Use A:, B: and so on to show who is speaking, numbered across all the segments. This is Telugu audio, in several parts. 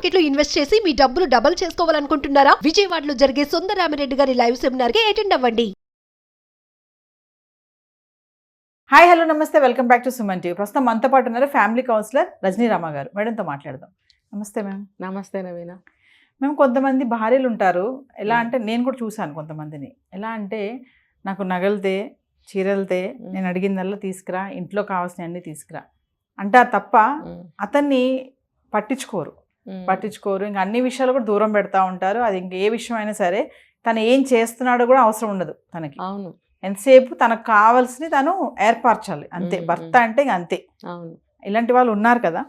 A: మార్కెట్ లో ఇన్వెస్ట్ చేసి మీ డబ్బులు డబుల్ చేసుకోవాలనుకుంటున్నారా? విజయవాడలో జరిగే సుందరరామిరెడ్డి గారి లైవ్ సెమినార్ కి అటెండ్ అవ్వండి.
B: హాయ్ హలో నమస్తే, welcome back to Suman TV. ప్రస్తుతం మనతో పాటు ఉన్నారు ఫ్యామిలీ కౌన్సిలర్ రజనీ రామ గారు. మేడంతో మాట్లాడదాం. నమస్తే మ్యామ్.
C: నమస్తే నవీన.
B: మేము కొంతమంది భార్యలు ఉంటారు, ఎలా అంటే నేను కూడా చూశాను కొంతమందిని. ఎలా అంటే నాకు నగలతే చీరలతే నేను అడిగిందల్లా తీసుకురా, ఇంట్లో కావాల్సిన అన్ని తీసుకురా అంటారు తప్ప అతన్ని పట్టించుకోరు. ఇంకా అన్ని విషయాలు కూడా దూరం పెడతా ఉంటారు. అది ఇంక ఏ విషయం అయినా సరే తను ఏం చేస్తున్నాడో కూడా అవసరం ఉండదు తనకి.
C: అవును,
B: ఎంతసేపు తనకు కావాల్సింది తను ఏర్పరచాలి అంతే. భర్త అంటే ఇంక అంతే.
C: అవును,
B: ఇలాంటి వాళ్ళు ఉన్నారు కదా,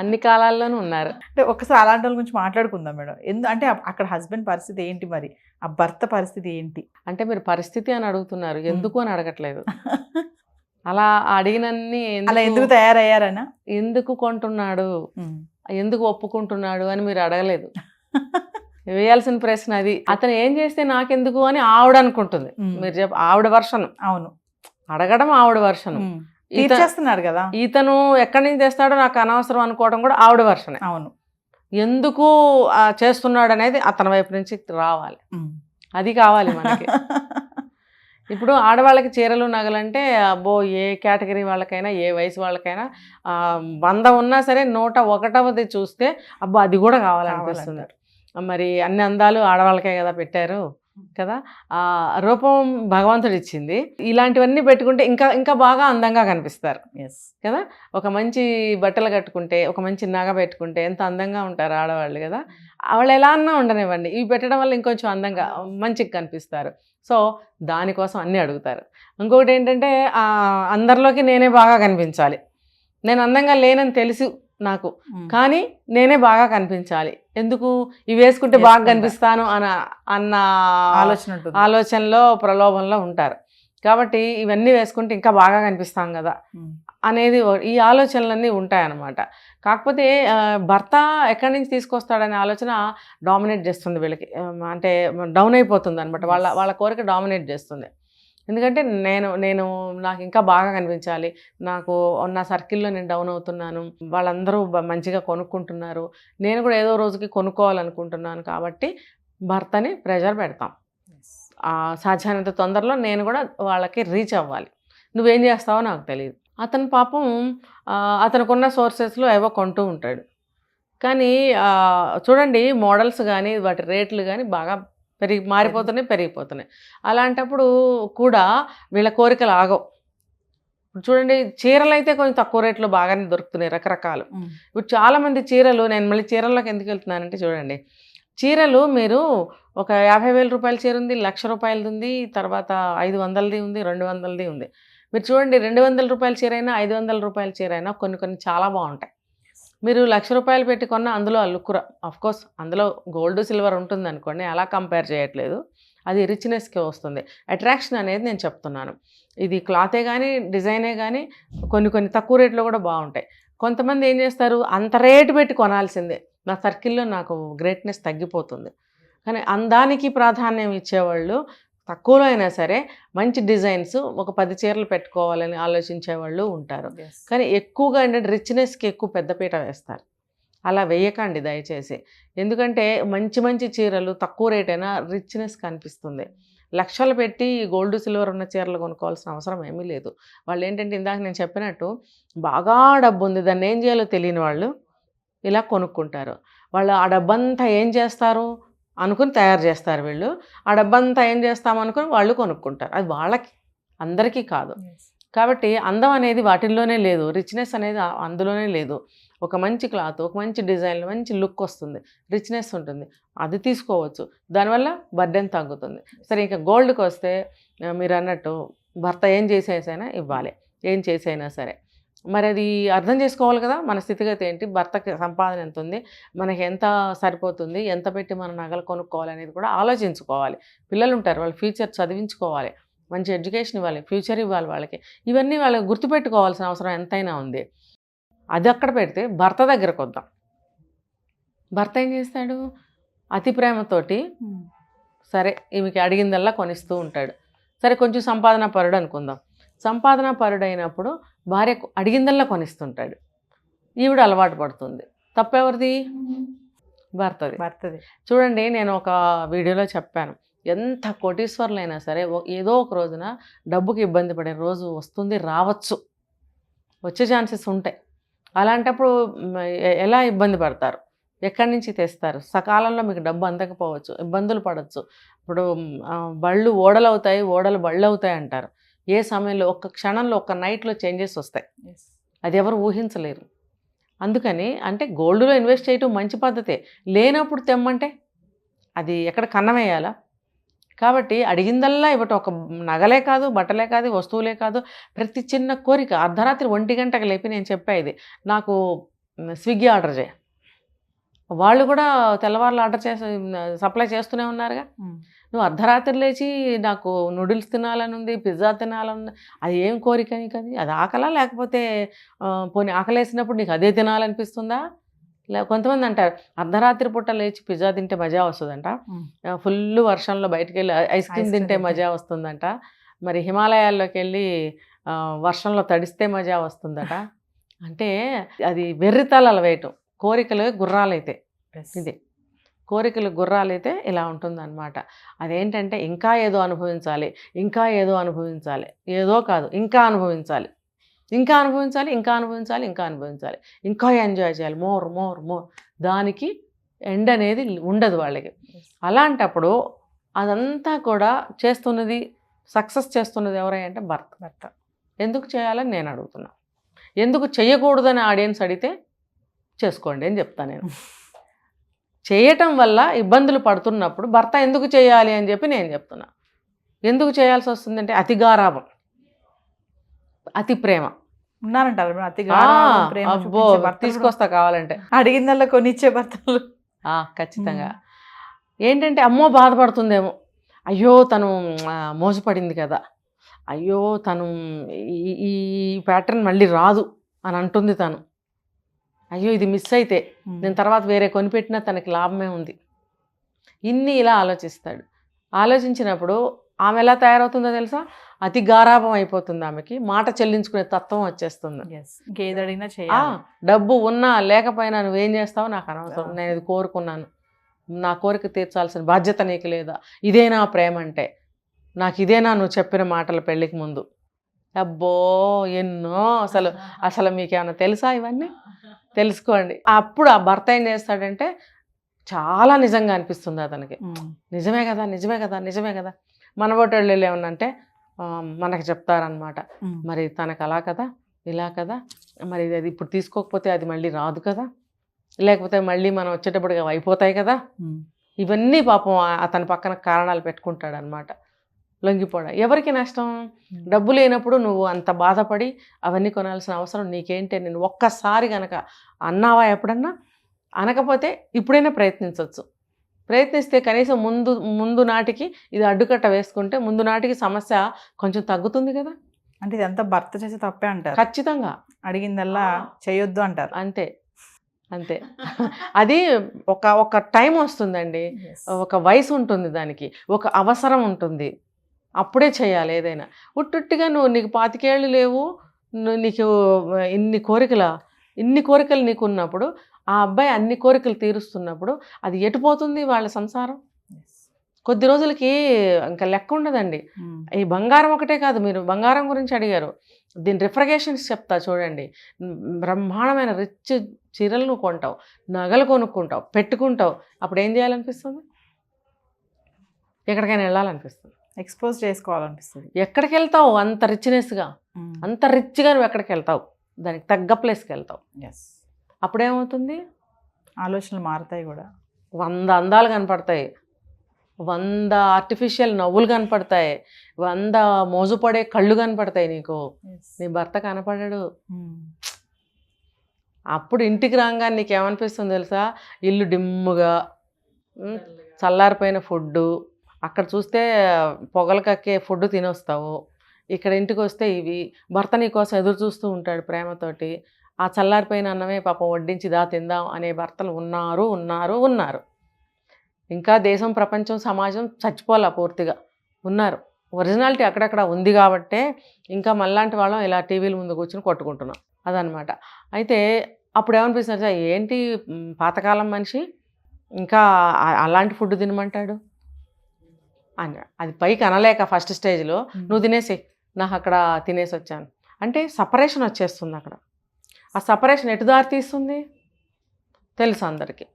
C: అన్ని కాలాల్లోనూ ఉన్నారు.
B: అంటే ఒకసారి అలాంటి వాళ్ళ గురించి మాట్లాడుకుందాం మేడం. అంటే అక్కడ హస్బెండ్ పరిస్థితి ఏంటి, మరి ఆ భర్త పరిస్థితి ఏంటి?
C: అంటే మీరు పరిస్థితి అని అడుగుతున్నారు, ఎందుకు అని అడగట్లేదు. అలా అడిగినన్ని
B: అలా ఎందుకు తయారయ్యారనా,
C: ఎందుకు కొంటున్నాడు, ఎందుకు ఒప్పుకుంటున్నాడు అని మీరు అడగలేదు. వేయాల్సిన ప్రశ్న అది. అతను ఏం చేస్తే నాకెందుకు అని ఆవిడ అనుకుంటుంది. మీరు ఆవిడ వర్షను.
B: అవును,
C: అడగడం ఆవిడ వర్షను.
B: తీర్చేస్తున్నాడు కదా,
C: ఇతను ఎక్కడి నుంచి తెస్తాడో నాకు అనవసరం అనుకోవడం కూడా ఆవిడ వర్షనే.
B: అవును,
C: ఎందుకు చేస్తున్నాడు అనేది అతని వైపు నుంచి రావాలి. అది కావాలి మనకి. ఇప్పుడు ఆడవాళ్ళకి చీరలు నగలంటే అబ్బో, ఏ కేటగిరీ వాళ్ళకైనా ఏ వయసు వాళ్ళకైనా 100 ఉన్నా సరే 101వది చూస్తే అబ్బో అది కూడా కావాలనిపిస్తుంది. మరి అన్ని అందాలు ఆడవాళ్ళకే కదా పెట్టారు కదా, రూపం భగవంతుడు ఇచ్చింది. ఇలాంటివన్నీ పెట్టుకుంటే ఇంకా ఇంకా బాగా అందంగా కనిపిస్తారు కదా. ఒక మంచి బట్టలు కట్టుకుంటే, ఒక మంచి నగ పెట్టుకుంటే ఎంత అందంగా ఉంటారు ఆడవాళ్ళు కదా. వాళ్ళు ఎలా అన్నా ఉండనివ్వండి, ఇవి పెట్టడం వల్ల ఇంకొంచెం అందంగా మంచిగా కనిపిస్తారు. సో దానికోసం అన్నీ అడుగుతారు. ఇంకొకటి ఏంటంటే అందరిలోకి నేనే బాగా కనిపించాలి, నేను అందంగా లేనని తెలుసు నాకు, కానీ నేనే బాగా కనిపించాలి. ఎందుకు ఇవి వేసుకుంటే బాగా కనిపిస్తాను అన్న ఆలోచనలో ప్రలోభంలో ఉంటారు. కాబట్టి ఇవన్నీ వేసుకుంటే ఇంకా బాగా కనిపిస్తాం కదా అనేది ఈ ఆలోచనలన్నీ ఉంటాయన్నమాట. కాకపోతే భర్త ఎక్కడి నుంచి తీసుకొస్తాడనే ఆలోచన డామినేట్ చేస్తుంది వీళ్ళకి. అంటే డౌన్ అయిపోతుంది అనమాట, వాళ్ళ కోరిక డామినేట్ చేస్తుంది. ఎందుకంటే నేను నాకు ఇంకా బాగా కనిపించాలి, నాకు నా సర్కిల్లో నేను డౌన్ అవుతున్నాను, వాళ్ళందరూ మంచిగా కొనుక్కుంటున్నారు, నేను కూడా ఏదో రోజుకి కొనుక్కోవాలనుకుంటున్నాను. కాబట్టి భర్తని ప్రెషర్ పెడతాం. సాధ్యమైనంత తొందరలో నేను కూడా వాళ్ళకి రీచ్ అవ్వాలి. నువ్వేం చేస్తావో నాకు తెలియదు. అతను పాపం అతనుకున్న సోర్సెస్లో ఏవో కొంటూ ఉంటాడు. కానీ చూడండి, మోడల్స్ కానీ వాటి రేట్లు కానీ బాగా పెరిగిపోతున్నాయి. అలాంటప్పుడు కూడా వీళ్ళ కోరికలు ఆగవు. చూడండి, చీరలు అయితే కొంచెం తక్కువ రేట్లో బాగానే దొరుకుతున్నాయి రకరకాలు. ఇప్పుడు చాలామంది చీరలు, నేను మళ్ళీ చీరల్లోకి ఎందుకు వెళ్తున్నానంటే చూడండి, చీరలు మీరు ఒక 50,000 రూపాయల చీర ఉంది, 1,00,000 రూపాయలది ఉంది, తర్వాత 500ది ఉంది, 200ది ఉంది. మీరు చూడండి, 200 రూపాయల చీర అయినా 500 రూపాయల చీర అయినా కొన్ని చాలా బాగుంటాయి. మీరు 1,00,000 రూపాయలు పెట్టి కొన్న అందులో ఆ లుక్, అఫ్కోర్స్ అందులో గోల్డ్ సిల్వర్ ఉంటుంది అనుకోండి, అలా కంపేర్ చేయట్లేదు, అది రిచ్నెస్కి వస్తుంది. అట్రాక్షన్ అనేది నేను చెప్తున్నాను. ఇది క్లాతే కానీ డిజైనే కానీ కొన్ని తక్కువ రేట్లో కూడా బాగుంటాయి. కొంతమంది ఏం చేస్తారు, అంత రేటు పెట్టి కొనాల్సిందే, నా సర్కిల్లో నాకు గ్రేట్నెస్ తగ్గిపోతుంది. కానీ అందానికి ప్రాధాన్యం ఇచ్చేవాళ్ళు తక్కువలో అయినా సరే మంచి డిజైన్స్ ఒక 10 చీరలు పెట్టుకోవాలని ఆలోచించేవాళ్ళు ఉంటారు. కానీ ఎక్కువగా ఏంటంటే రిచ్నెస్కి ఎక్కువ పెద్దపీట వేస్తారు. అలా వేయకండి దయచేసి. ఎందుకంటే మంచి చీరలు తక్కువ రేట్ అయినా రిచ్నెస్ కనిపిస్తుంది. లక్షలు పెట్టి గోల్డ్ సిల్వర్ ఉన్న చీరలు కొనుక్కోవాల్సిన అవసరం ఏమీ లేదు. వాళ్ళు ఏంటంటే ఇందాక నేను చెప్పినట్టు బాగా డబ్బు ఉంది, దాన్ని ఏం చేయాలో తెలియని వాళ్ళు ఇలా కొనుక్కుంటారు. వాళ్ళు ఆ డబ్బంతా ఏం చేస్తారు అనుకుని తయారు చేస్తారు. వీళ్ళు ఆ డబ్బంతా ఏం చేస్తామనుకుని వాళ్ళు కొనుక్కుంటారు. అది వాళ్ళకి, అందరికీ కాదు. కాబట్టి అందం అనేది వాటిల్లోనే లేదు, రిచ్నెస్ అనేది అందులోనే లేదు. ఒక మంచి క్లాత్, ఒక మంచి డిజైన్, మంచి లుక్ వస్తుంది, రిచ్నెస్ ఉంటుంది, అది తీసుకోవచ్చు. దానివల్ల బర్డెన్ తగ్గుతుంది. సరే, ఇంకా గోల్డ్కి వస్తే మీరు అన్నట్టు భర్త ఏం చేసేసైనా ఇవ్వాలి, ఏం చేసైనా సరే. మరి అది అర్థం చేసుకోవాలి కదా, మన స్థితిగతి ఏంటి, భర్తకి సంపాదన ఎంత ఉంది, మనకి ఎంత సరిపోతుంది, ఎంత పెట్టి మన నగలు కొనుక్కోవాలి అనేది కూడా ఆలోచించుకోవాలి. పిల్లలు ఉంటారు, వాళ్ళ ఫ్యూచర్ చదివించుకోవాలి, మంచి ఎడ్యుకేషన్ ఇవ్వాలి, ఫ్యూచర్ ఇవ్వాలి వాళ్ళకి. ఇవన్నీ వాళ్ళకి గుర్తుపెట్టుకోవాల్సిన అవసరం ఎంతైనా ఉంది. అది అక్కడ పెడితే భర్త దగ్గరకు వద్దాం. భర్త ఏం చేస్తాడు, అతి ప్రేమతోటి సరే ఈమెకి అడిగిందల్లా కొనిస్తూ ఉంటాడు. సరే, కొంచెం సంపాదన పరుడు అనుకుందాం. సంపాదన పరుడైనప్పుడు భార్య అడిగిందల్లా కొనిస్తుంటాడు. ఈవిడ అలవాటు పడుతుంది. తప్పెవరిది? భర్తది.
B: భర్తది.
C: చూడండి, నేను ఒక వీడియోలో చెప్పాను, ఎంత కోటీశ్వర్లైనా సరే ఏదో ఒక రోజున డబ్బుకి ఇబ్బంది పడే రోజు వస్తుంది, రావచ్చు, వచ్చే ఛాన్సెస్ ఉంటాయి. అలాంటప్పుడు ఎలా ఇబ్బంది పడతారు? ఎక్కడి నుంచి తెస్తారు? సకాలంలో మీకు డబ్బు అందకపోవచ్చు, ఇబ్బందులు పడవచ్చు. ఇప్పుడు బళ్ళు ఓడలు బళ్ళు అవుతాయి అంటారు. ఏ సమయంలో ఒక్క క్షణంలో ఒక్క నైట్లో చేంజెస్ వస్తాయి, అది ఎవరు ఊహించలేరు. అందుకని అంటే గోల్డ్లో ఇన్వెస్ట్ చేయటం మంచి పద్ధతే, లేనప్పుడు తెమ్మంటే అది ఎక్కడ కన్నమేయాలా? కాబట్టి అడిగిందల్లా ఇవ్వటం, ఒక నగలే కాదు, బట్టలే కాదు, వస్తువులే కాదు, ప్రతి చిన్న కోరిక. అర్ధరాత్రి 1 గంటకు లేపి నేను చెప్పేది, నాకు స్విగ్గీ ఆర్డర్ చేయ, వాళ్ళు కూడా తెల్లవారులు ఆర్డర్ చేసి సప్లై చేస్తూనే ఉన్నారుగా. నువ్వు అర్ధరాత్రి లేచి నాకు నూడిల్స్ తినాలని ఉంది, పిజ్జా తినాలని ఉంది, అది ఏం కోరిక నీకు? అది ఆకలా? లేకపోతే పోనీ ఆకలేసినప్పుడు నీకు అదే తినాలనిపిస్తుందా? కొంతమంది అంటారు అర్ధరాత్రి పూట లేచి పిజ్జా తింటే మజా వస్తుందంట, ఫుల్ వర్షంలో బయటికి వెళ్ళి ఐస్ క్రీమ్ తింటే మజా వస్తుందంట, మరి హిమాలయాల్లోకి వెళ్ళి వర్షంలో తడిస్తే మజా వస్తుందట. అంటే అది వెర్రితలలు వేయటం. కోరికలు గుర్రాలైతే ఇది, కోరికలు గుర్రాలైతే ఇలా ఉంటుందన్నమాట. అదేంటంటే ఇంకా ఏదో అనుభవించాలి, ఇంకా ఏదో అనుభవించాలి, ఏదో కాదు ఇంకా అనుభవించాలి, ఇంకా అనుభవించాలి, ఇంకా అనుభవించాలి, ఇంకా అనుభవించాలి, ఇంకా ఎంజాయ్ చేయాలి, మోర్ మోర్ మోర్. దానికి ఎండ్ అనేది ఉండదు వాళ్ళకి. అలాంటప్పుడు అదంతా కూడా చేస్తున్నది, సక్సెస్ చేస్తున్నది ఎవరంటే భర్త. ఎందుకు చేయాలని నేను అడుగుతున్నా. ఎందుకు చేయకూడదని ఆడియన్స్ అడిగితే చేసుకోండి అని చెప్తాను నేను. చేయటం వల్ల ఇబ్బందులు పడుతున్నప్పుడు భర్త ఎందుకు చేయాలి అని చెప్పి నేను చెప్తున్నా. ఎందుకు చేయాల్సి వస్తుందంటే అతి గారాబం, అతి ప్రేమ.
B: ఉన్నారంటారు
C: అబ్బో, తీసుకొస్తా కావాలంటే,
B: అడిగిందల్లా కొనిచ్చే భర్తలు.
C: ఖచ్చితంగా. ఏంటంటే అమ్మో బాధపడుతుందేమో, అయ్యో తను మోసపడింది కదా, అయ్యో తను ఈ ప్యాటర్న్ మళ్ళీ రాదు అని అంటుంది తను, అయ్యో ఇది మిస్ అయితే నేను తర్వాత వేరే కొనిపెట్టినా తనకి లాభమే ఉంది. ఇన్ని ఇలా ఆలోచిస్తాడు. ఆలోచించినప్పుడు ఆమె ఎలా తయారవుతుందో తెలుసా? అతి గారాభం అయిపోతుంది ఆమెకి, మాట చెల్లించుకునే తత్వం వచ్చేస్తుంది.
B: ఇంకేది అడిగినా చేయాలి.
C: డబ్బు ఉన్నా లేకపోయినా నువ్వేం చేస్తావో నాకు అనవసరం, నేను ఇది కోరుకున్నాను, నా కోరిక తీర్చాల్సిన బాధ్యత నీకు లేదా, ఇదేనా ప్రేమ అంటే, నాకు ఇదేనా నువ్వు చెప్పిన మాటలు పెళ్ళికి ముందు? అబ్బో ఎన్నో. అసలు మీకేమైనా తెలుసా ఇవన్నీ? తెలుసుకోండి. అప్పుడు ఆ భర్త ఏం చేస్తాడంటే చాలా నిజంగా అనిపిస్తుంది అతనికి, నిజమే కదా, నిజమే కదా, నిజమే కదా. మనబోటోళ్ళు ఏమన్నంటే మనకు చెప్తారనమాట, మరి తనకు అలా కదా, ఇలా కదా, మరి అది ఇప్పుడు తీసుకోకపోతే అది మళ్ళీ రాదు కదా, లేకపోతే మళ్ళీ మనం వచ్చేటప్పటికి అయిపోతాయి కదా. ఇవన్నీ పాపం అతని పక్కన కారణాలు పెట్టుకుంటాడు అనమాట. లొంగిపోవడం ఎవరికి నష్టం? డబ్బు లేనప్పుడు నువ్వు అంత బాధపడి అవన్నీ కొనాల్సిన అవసరం నీకేంటి? నేను ఒక్కసారి కనుక అన్నావా ఎప్పుడన్నా? అనకపోతే ఇప్పుడైనా ప్రయత్నించవచ్చు. ప్రయత్నిస్తే కనీసం ముందు నాటికి ఇది అడ్డుకట్ట వేసుకుంటే ముందు నాటికి సమస్య కొంచెం తగ్గుతుంది కదా.
B: అంటే ఇదంతా భర్త చేసే తప్పే అంటారు.
C: ఖచ్చితంగా
B: అడిగిందల్లా చేయొద్దు అంటారు.
C: అంతే అంతే. అది ఒక టైం వస్తుందండి, ఒక వయసు ఉంటుంది, దానికి ఒక అవసరం ఉంటుంది, అప్పుడే చేయాలి ఏదైనా. ఉట్టుట్టిగా నీకు 25 ఏళ్ళు లేవు, నీకు ఇన్ని కోరికలు నీకు ఉన్నప్పుడు, ఆ అబ్బాయి అన్ని కోరికలు తీరుస్తున్నప్పుడు అది ఎటుపోతుంది వాళ్ళ సంసారం? కొద్ది రోజులకి ఇంకా లెక్క ఉండదండి. ఈ బంగారం ఒకటే కాదు, మీరు బంగారం గురించి అడిగారు, దీని రిఫ్రిగరేషన్స్ చెప్తా చూడండి. బ్రహ్మాండమైన రిచ్ చీరలు నువ్వు కొంటావు, నగలు కొనుక్కుంటావు, పెట్టుకుంటావు, అప్పుడు ఏం చేయాలనిపిస్తుంది? ఎక్కడికైనా వెళ్ళాలనిపిస్తుంది,
B: ఎక్స్పోజ్ చేసుకోవాలనిపిస్తుంది.
C: ఎక్కడికి వెళ్తావు? అంత రిచ్నెస్గా, అంత రిచ్గా నువ్వు ఎక్కడికి వెళ్తావు? దానికి తగ్గ ప్లేస్కి వెళ్తావు. అప్పుడేమవుతుంది? ఆలోచనలు మారుతాయి కూడా. 100 అందాలు కనపడతాయి, 100 ఆర్టిఫిషియల్ నవ్వులు కనపడతాయి, 100 మోజుపడే కళ్ళు కనపడతాయి నీకు. నీ భర్త కనపడాడు. అప్పుడు ఇంటికి రాగానే నీకేమనిపిస్తుంది తెలుసా? ఇల్లు డిమ్ముగా, చల్లారిపోయిన ఫుడ్డు, అక్కడ చూస్తే పొగలు కక్కే ఫుడ్ తినొస్తావు, ఇక్కడ ఇంటికి వస్తే ఇవి. భర్త నీ కోసం ఎదురు చూస్తూ ఉంటాడు ప్రేమతోటి. ఆ చల్లారిపోయిన అన్నమే పాపం వడ్డించి తిందాం అనే భర్తలు ఉన్నారు. ఇంకా దేశం, ప్రపంచం, సమాజం చచ్చిపోలే, పూర్తిగా ఉన్నారు. ఒరిజినాలిటీ అక్కడక్కడ ఉంది కాబట్టే ఇంకా మళ్ళాంటి వాళ్ళం ఇలా టీవీల ముందు కూర్చొని కొట్టుకుంటున్నాం. అదనమాట. అయితే అప్పుడు ఏమనిపిస్తుంది సార్, ఏంటి పాతకాలం మనిషి ఇంకా అలాంటి ఫుడ్ తినమంటాడు అని. అది పైకి అనలేక ఫస్ట్ స్టేజ్లో నువ్వు తినేసి, నాకు అక్కడ తినేసి వచ్చాను అంటే సపరేషన్ వచ్చేస్తుంది అక్కడ. ఆ సపరేషన్ ఎటు దారి తీస్తుంది తెలుసు అందరికీ.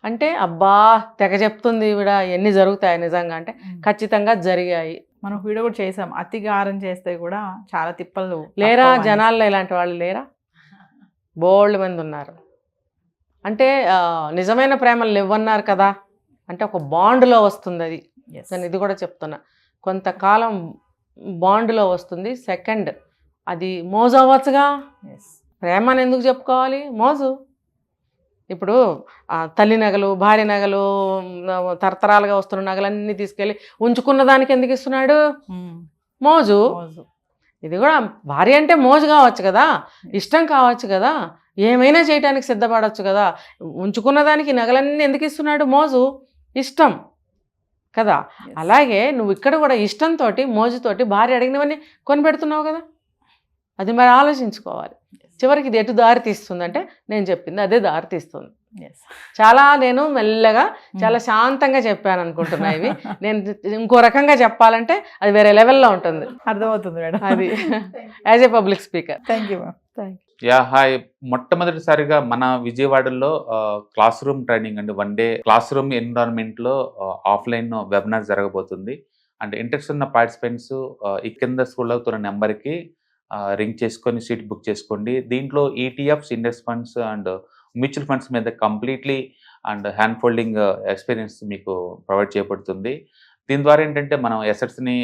C: అంటే అబ్బా తెగ చెప్తుంది ఈవిడ, ఎన్ని జరుగుతాయి నిజంగా అంటే ఖచ్చితంగా జరిగాయి.
B: మనం వీడియో కూడా చేసాం, అతిగా ఆరం చేస్తే కూడా చాలా తిప్పలు.
C: లేరా జనాల్లో ఇలాంటి వాళ్ళు లేరా? బోల్డ్ మంది ఉన్నారు. అంటే నిజమైన ప్రేమలు ఇవ్వన్నారు కదా అంటే ఒక బాండ్లో వస్తుంది అది. నేను ఇది కూడా చెప్తున్నా, కొంతకాలం బాండ్లో వస్తుంది. సెకండ్ అది మోజు అవ్వచ్చుగా. ప్రేమని ఎందుకు చెప్పుకోవాలి? మోజు. ఇప్పుడు తల్లి నగలు, భార్య నగలు, తరతరాలుగా వస్తున్న నగలన్నీ తీసుకెళ్ళి ఉంచుకున్న దానికి ఎందుకు ఇస్తున్నాడు? మోజు. ఇది కూడా భార్య అంటే మోజు కావచ్చు కదా, ఇష్టం కావచ్చు కదా, ఏమైనా చేయడానికి సిద్ధపడవచ్చు కదా. ఉంచుకున్న దానికి నగలన్నీ ఎందుకు ఇస్తున్నాడు? మోజు, ఇష్టం కదా. అలాగే నువ్వు ఇక్కడ కూడా ఇష్టంతో, మోజుతోటి భార్య అడిగినవన్నీ కొనిపెడుతున్నావు కదా. అది మరి ఆలోచించుకోవాలి. చివరికి ఇది ఎటు దారి తీస్తుంది అంటే నేను చెప్పింది అదే దారి తీస్తుంది. చాలా నేను మెల్లగా చాలా శాంతంగా చెప్పాను అనుకుంటున్నా. ఇవి నేను ఇంకో రకంగా చెప్పాలంటే అది వేరే లెవెల్లో ఉంటుంది.
B: అర్థమవుతుంది మేడం
C: అది as a public speaker.
B: Thank you ma'am.
D: Ya hi. మొట్టమొదటిసారిగా మన విజయవాడలో క్లాస్ రూమ్ ట్రైనింగ్ అండి, 1 డే క్లాస్ రూమ్ ఎన్విరాన్మెంట్లో ఆఫ్లైన్ వెబినార్ జరగబోతుంది. అండ్ ఇంట్రెస్ట్ ఉన్న పార్టిసిపెంట్స్ ఈ కింద స్కూల్ అవుతున్న నెంబర్కి రింగ్ చేసుకొని సీట్ బుక్ చేసుకోండి. దీంట్లో ETFs, index funds and mutual funds మీద completely and hand holding experience మీకు ప్రొవైడ్ చేయబడుతుంది. దీని ద్వారా ఏంటంటే మనం ఎసెట్స్ని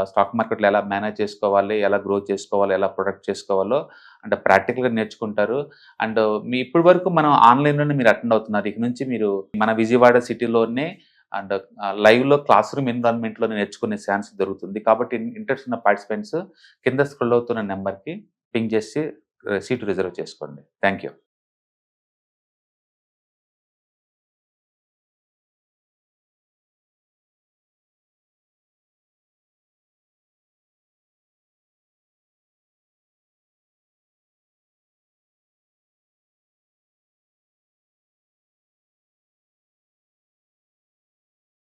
D: స్టాక్ మార్కెట్లో ఎలా మేనేజ్ చేసుకోవాలి, ఎలా గ్రో చేసుకోవాలి, ఎలా ప్రొడక్ట్ చేసుకోవాలో అంటే ప్రాక్టికల్గా నేర్చుకుంటారు. అండ్ మీ ఇప్పటి వరకు మనం ఆన్లైన్లోనే మీరు అటెండ్ అవుతున్నారు. ఇక నుంచి మీరు మన విజయవాడ సిటీలోనే అండ్ లైవ్లో క్లాస్ రూమ్ ఎన్విరాన్మెంట్లోనే నేర్చుకునే ఛాన్స్ దొరుకుతుంది. కాబట్టి ఇంట్రెస్ట్ ఉన్న పార్టిసిపెంట్స్ కింద స్క్రోల్ అవుతున్న నెంబర్కి పింగ్ చేసి సీటు రిజర్వ్ చేసుకోండి. Thank you.